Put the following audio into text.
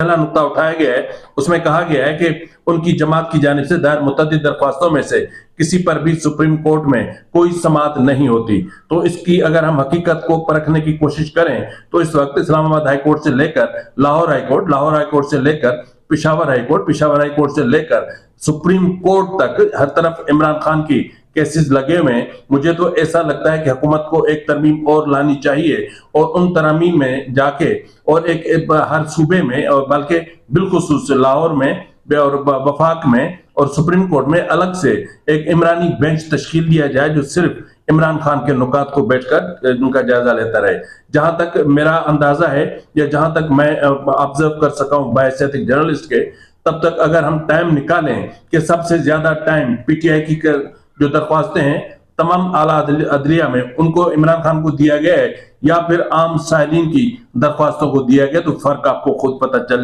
पहला नुक्ता उठाया गया है, उसमें कहा गया है कि उनकी जमात की जानिब से दायर मुतअद्दिद दरख्वास्तों में से किसी पर भी सुप्रीम कोर्ट में कोई समाअत नहीं होती। तो इसकी अगर हम हकीकत को परखने की कोशिश करें तो इस वक्त इस्लामाबाद हाई कोर्ट से लेकर लाहौर हाई कोर्ट से लेकर पेशावर हाई कोर्ट से लेकर सुप्रीम कोर्ट तक हर तरफ इमरान खान की केसेस लगे हुए हैं। मुझे तो ऐसा लगता है कि हुकूमत को एक तरमीम और लानी चाहिए और उन तरमीम में जाके और एक हर सूबे में और बल्कि बिलखुसूस लाहौर में और वफाक में और सुप्रीम कोर्ट में अलग से एक इमरानी बेंच तश्कील दिया जाए जो सिर्फ इमरान खान के नुकात को बैठकर उनका जायजा लेता रहे। जहां तक मेरा अंदाजा है या जहां तक मैं ऑब्जर्व कर सका हूं बायसियत एक जर्नलिस्ट के, तब तक अगर हम टाइम निकालें कि सबसे ज्यादा टाइम पीटीआई की जो दरख्वास्तें हैं तमाम आला अदलिया में उनको इमरान खान को दिया गया है या फिर आम साइलिन की दरख्वास्तों को दिया गया, तो फर्क आपको खुद पता चल